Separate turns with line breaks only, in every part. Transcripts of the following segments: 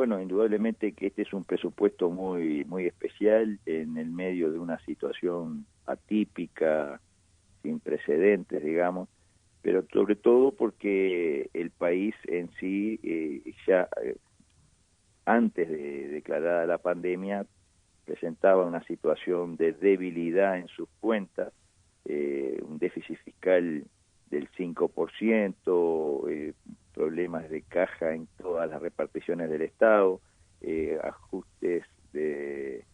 Bueno, indudablemente que este es un presupuesto muy, muy especial en el medio de una situación atípica, sin precedentes, digamos, pero sobre todo porque el país en sí ya antes de declarada la pandemia presentaba una situación de debilidad en sus cuentas, un déficit fiscal del 5%, problemas de caja en todas las reparticiones del Estado, ajustes de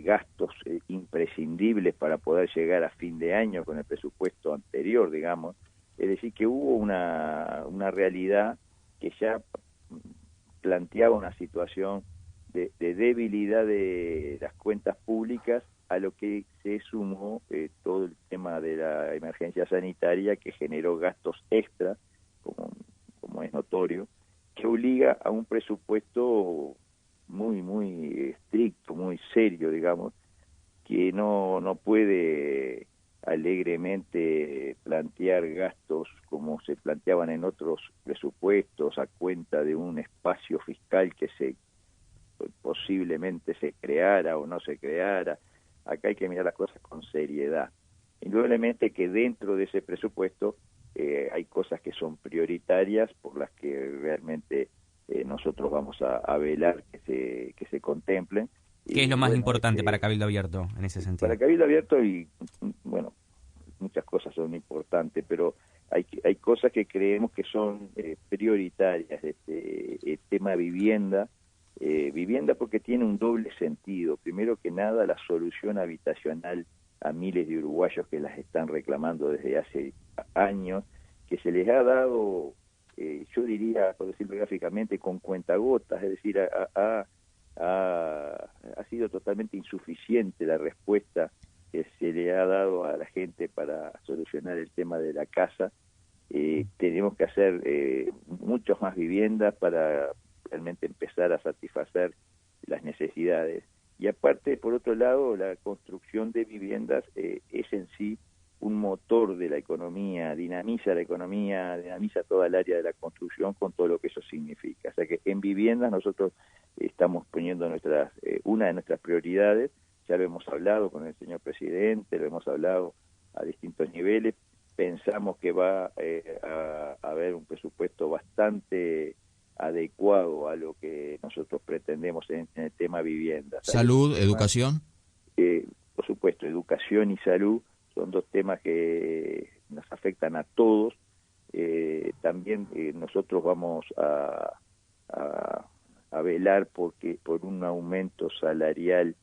gastos imprescindibles para poder llegar a fin de año con el presupuesto anterior, digamos. Es decir, que hubo una realidad que ya planteaba una situación de debilidad de las cuentas públicas, a lo que se sumó todo el tema de la emergencia sanitaria, que generó gastos extras, como es notorio, que obliga a un presupuesto muy, muy estricto, muy serio, digamos, que no puede alegremente plantear gastos como se planteaban en otros presupuestos a cuenta de un espacio fiscal que posiblemente se creara o no se creara. Acá hay que mirar las cosas con seriedad. Indudablemente que dentro de ese presupuesto hay cosas que son prioritarias, por las que realmente nosotros vamos a velar que se contemplen.
¿Qué es lo
Y
más
bueno,
importante para Cabildo Abierto en ese sentido?
para Cabildo Abierto, y bueno, muchas cosas son importantes, pero hay cosas que creemos que son prioritarias. El tema vivienda, vivienda porque tiene un doble sentido. Primero que nada, la solución habitacional a miles de uruguayos que las están reclamando desde hace años, que se les ha dado, yo diría, por decirlo gráficamente, con cuentagotas, es decir, ha sido totalmente insuficiente la respuesta que se le ha dado a la gente para solucionar el tema de la casa. Tenemos que hacer muchas más viviendas para realmente empezar a satisfacer las necesidades. Y aparte, por otro lado, la construcción de viviendas es en sí un motor de la economía, dinamiza la economía, dinamiza toda el área de la construcción con todo lo que eso significa. O sea que en viviendas nosotros estamos poniendo una de nuestras prioridades. Ya lo hemos hablado con el señor presidente, lo hemos hablado a distintos niveles. Pensamos que va a haber un presupuesto bastante adecuado a lo que nosotros pretendemos en el tema vivienda.
Salud, educación.
Por supuesto, educación y salud son dos temas que nos afectan a todos. También nosotros vamos a velar por un aumento salarial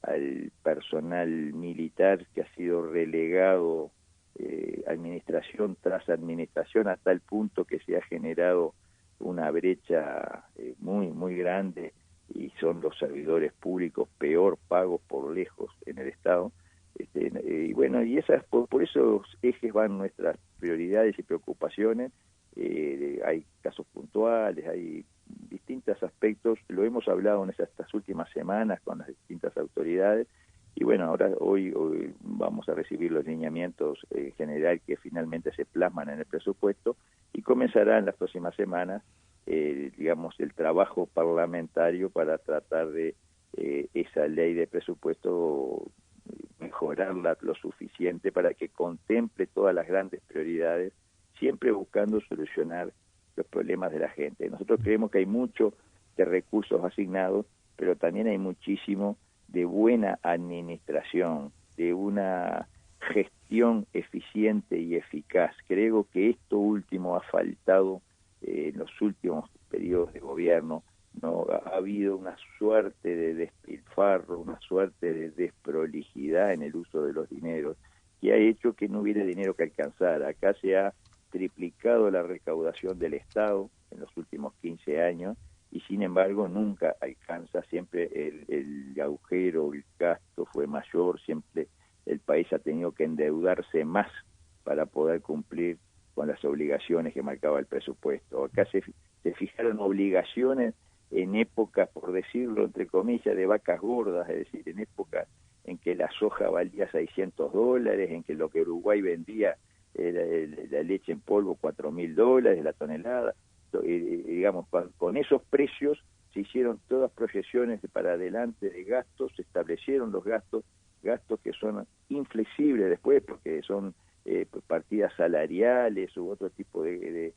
al personal militar que ha sido relegado administración tras administración, a tal punto que se ha generado una brecha muy, muy grande, y son los servidores públicos peor pagos por lejos en el Estado. Y bueno, y por esos ejes van nuestras prioridades y preocupaciones. Hay casos puntuales, hay distintos aspectos, lo hemos hablado en estas últimas semanas con las distintas autoridades, y bueno, hoy vamos a recibir los lineamientos en general que finalmente se plasman en el presupuesto, y comenzará en las próximas semanas digamos, el trabajo parlamentario para tratar de esa ley de presupuesto mejorarla lo suficiente para que contemple todas las grandes prioridades, siempre buscando solucionar los problemas de la gente. Nosotros creemos que hay mucho de recursos asignados, pero también hay muchísimo de buena administración, de una gestión eficiente y eficaz. Creo que esto último ha faltado en los últimos periodos de gobierno. No ha habido una suerte de despilfarro, una suerte de desprolijidad en el uso de los dineros, que ha hecho que no hubiera dinero que alcanzar. Acá se ha triplicado la recaudación del Estado en los últimos 15 años, y sin embargo nunca alcanza. Siempre el agujero, el gasto fue mayor, siempre el país ha tenido que endeudarse más para poder cumplir con las obligaciones que marcaba el presupuesto. Acá se fijaron obligaciones en épocas, por decirlo entre comillas, de vacas gordas, es decir, en épocas en que la soja valía $600, en que lo que Uruguay vendía era la leche en polvo $4.000 la tonelada. digamos, con esos precios se hicieron todas proyecciones para adelante de gastos, se establecieron los gastos que son inflexibles después porque son partidas salariales u otro tipo de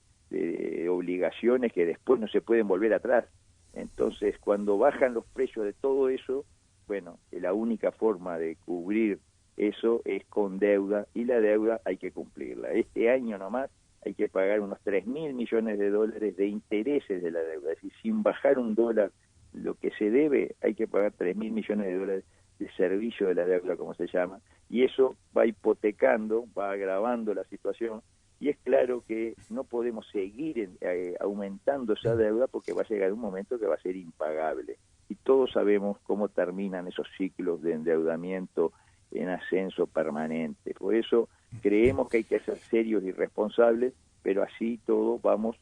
obligaciones que después no se pueden volver atrás. Entonces, cuando bajan los precios de todo eso, bueno, la única forma de cubrir eso es con deuda, y la deuda hay que cumplirla. Este año nomás hay que pagar unos 3.000 millones de dólares de intereses de la deuda, es decir, sin bajar un dólar lo que se debe, hay que pagar 3.000 millones de dólares de servicio de la deuda, como se llama, y eso va hipotecando, va agravando la situación, y es claro que no podemos seguir aumentando esa deuda porque va a llegar un momento que va a ser impagable, y todos sabemos cómo terminan esos ciclos de endeudamiento en ascenso permanente. Por eso creemos que hay que ser serios y responsables, pero así todo vamos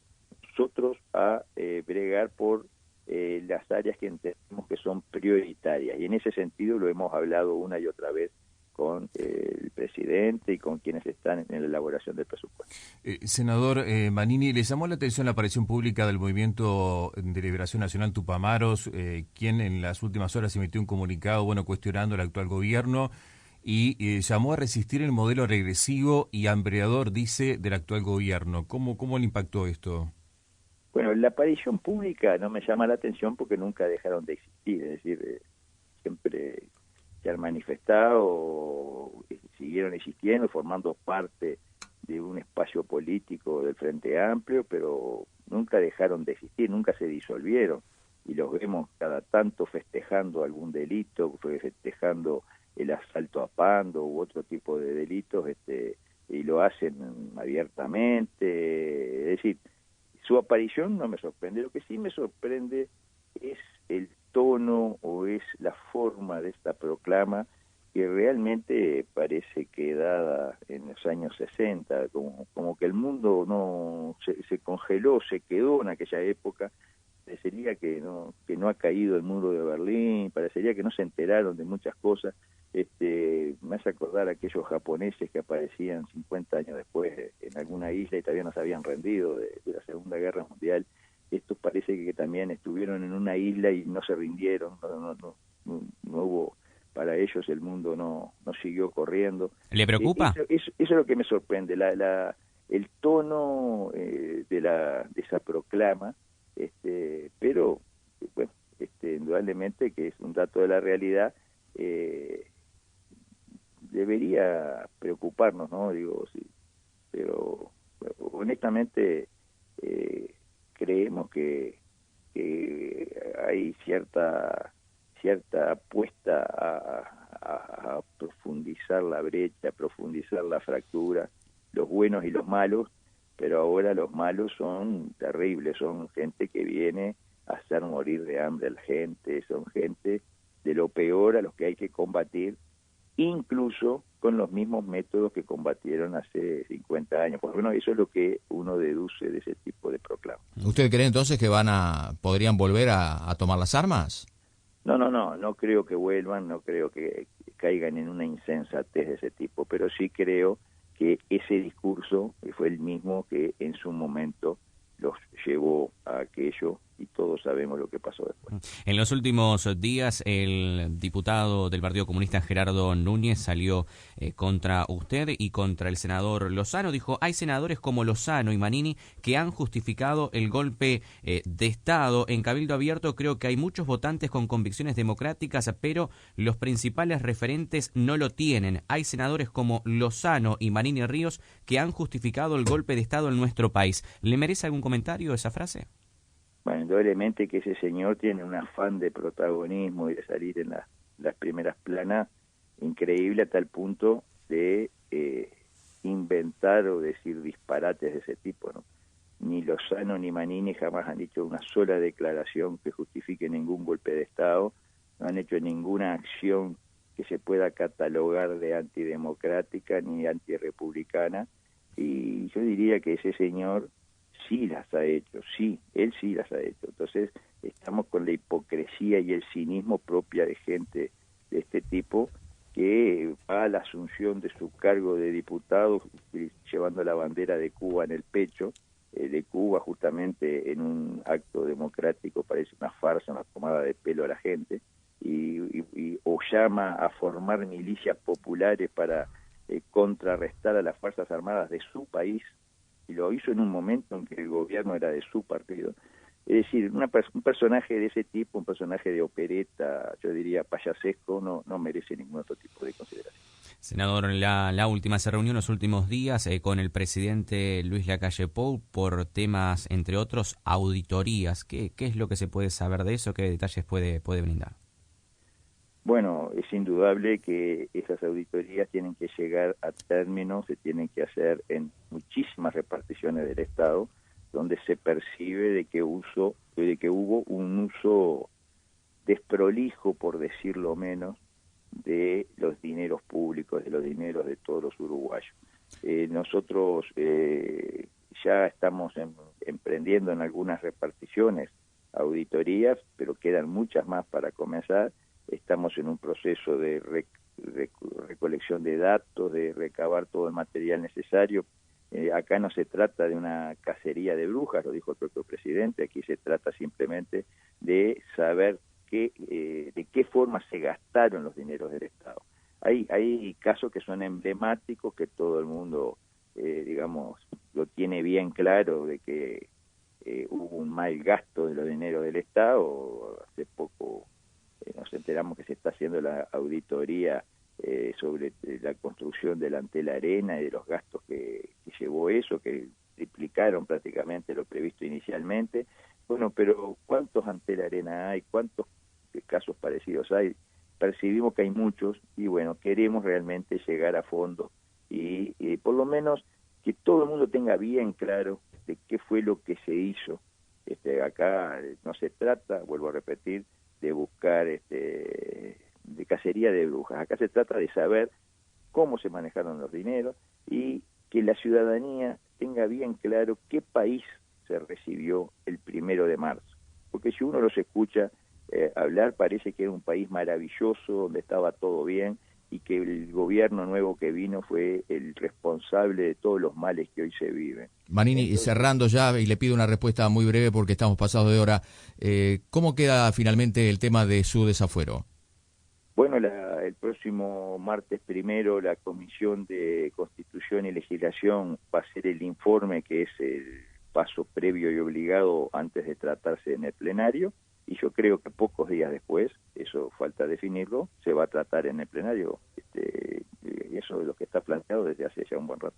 nosotros a bregar por las áreas que entendemos que son prioritarias, y en ese sentido lo hemos hablado una y otra vez con el presidente y con quienes están en la elaboración del presupuesto.
Senador Manini, ¿le llamó la atención la aparición pública del Movimiento de Liberación Nacional Tupamaros, quien en las últimas horas emitió un comunicado, cuestionando el actual gobierno y llamó a resistir el modelo regresivo y hambreador, dice, del actual gobierno? ¿Cómo le impactó esto?
Bueno, la aparición pública no me llama la atención porque nunca dejaron de existir, es decir, siempre se han manifestado, siguieron existiendo, formando parte de un espacio político del Frente Amplio, pero nunca dejaron de existir, nunca se disolvieron, y los vemos cada tanto festejando algún delito, festejando el asalto a Pando u otro tipo de delitos, y lo hacen abiertamente. Es decir, su aparición no me sorprende. Lo que sí me sorprende es el tono o es la forma de esta proclama, que realmente parece que dada en los años 60, como que el mundo no se congeló, se quedó en aquella época. Parecería que no ha caído el muro de Berlín, parecería que no se enteraron de muchas cosas. Me hace acordar a aquellos japoneses que aparecían 50 años después en alguna isla y todavía no se habían rendido de la Segunda Guerra Mundial. Estos parece que también estuvieron en una isla y no se rindieron, no hubo, para ellos el mundo no siguió corriendo.
¿Le preocupa?
Eso es lo que me sorprende, el tono de esa proclama, pero bueno, indudablemente que es un dato de la realidad. Debería preocuparnos, ¿no? Digo, sí, pero honestamente creemos que hay cierta apuesta a profundizar la brecha, a profundizar la fractura, los buenos y los malos, pero ahora los malos son terribles, son gente que viene a hacer morir de hambre a la gente, son gente de lo peor a los que hay que combatir, incluso con los mismos métodos que combatieron hace 50 años. Pues bueno, eso es lo que uno deduce de ese tipo de proclamas.
¿Usted cree entonces que podrían volver a tomar las armas?
No creo que vuelvan, no creo que caigan en una insensatez de ese tipo, pero sí creo que ese discurso fue el mismo que en su momento los llevó a aquello, y todos sabemos lo que pasó después.
En los últimos días, el diputado del Partido Comunista, Gerardo Núñez, salió contra usted y contra el senador Lozano. Dijo, hay senadores como Lozano y Manini que han justificado el golpe de Estado. En Cabildo Abierto creo que hay muchos votantes con convicciones democráticas, pero los principales referentes no lo tienen. Hay senadores como Lozano y Manini Ríos que han justificado el golpe de Estado en nuestro país. ¿Le merece algún comentario esa frase?
Bueno, indudablemente que ese señor tiene un afán de protagonismo y de salir en las primeras planas increíble, a tal punto de inventar o decir disparates de ese tipo, ¿no? Ni Lozano ni Manini jamás han dicho una sola declaración que justifique ningún golpe de Estado, no han hecho ninguna acción que se pueda catalogar de antidemocrática ni antirepublicana, y yo diría que ese señor sí las ha hecho, él sí las ha hecho. Entonces estamos con la hipocresía y el cinismo propia de gente de este tipo, que va a la asunción de su cargo de diputado llevando la bandera de Cuba en el pecho, de Cuba, justamente en un acto democrático, parece una farsa, una tomada de pelo a la gente, o llama a formar milicias populares para contrarrestar a las Fuerzas Armadas de su país, y lo hizo en un momento en que el gobierno era de su partido. Es decir, un personaje de ese tipo, un personaje de opereta, yo diría payasesco, no merece ningún otro tipo de consideración.
Senador, la última se reunió en los últimos días con el presidente Luis Lacalle Pou por temas, entre otros, auditorías. ¿Qué es lo que se puede saber de eso? ¿Qué detalles puede brindar?
Bueno, es indudable que esas auditorías tienen que llegar a término, se tienen que hacer en muchísimas reparticiones del Estado, donde se percibe de que hubo un uso desprolijo, por decirlo menos, de los dineros públicos, de los dineros de todos los uruguayos. Nosotros ya estamos emprendiendo en algunas reparticiones auditorías, pero quedan muchas más para comenzar. Estamos en un proceso de recolección de datos, de recabar todo el material necesario. Acá no se trata de una cacería de brujas, lo dijo el propio presidente, aquí se trata simplemente de saber de qué forma se gastaron los dineros del Estado. Hay casos que son emblemáticos, que todo el mundo, digamos, lo tiene bien claro, de que hubo un mal gasto de los dineros del Estado. Hace poco nos enteramos que se está haciendo la auditoría sobre la construcción del Antel Arena y de los gastos que llevó eso, que triplicaron prácticamente lo previsto inicialmente. Bueno, pero ¿cuántos Antel Arena hay? ¿Cuántos casos parecidos hay? Percibimos que hay muchos y bueno, queremos realmente llegar a fondo y por lo menos que todo el mundo tenga bien claro de qué fue lo que se hizo. Acá no se trata, vuelvo a repetir, de buscar de cacería de brujas. Acá se trata de saber cómo se manejaron los dineros y que la ciudadanía tenga bien claro qué país se recibió el 1 de marzo. Porque si uno los escucha hablar, parece que era un país maravilloso, donde estaba todo bien, y que el gobierno nuevo que vino fue el responsable de todos los males que hoy se viven.
Manini, entonces, cerrando ya, y le pido una respuesta muy breve porque estamos pasados de hora, ¿cómo queda finalmente el tema de su desafuero?
Bueno, el próximo martes 1 la Comisión de Constitución y Legislación va a hacer el informe, que es el paso previo y obligado antes de tratarse en el plenario, y yo creo que pocos días después, eso falta definirlo, se va a tratar en el plenario. Eso es lo que está planteado desde hace ya un buen rato.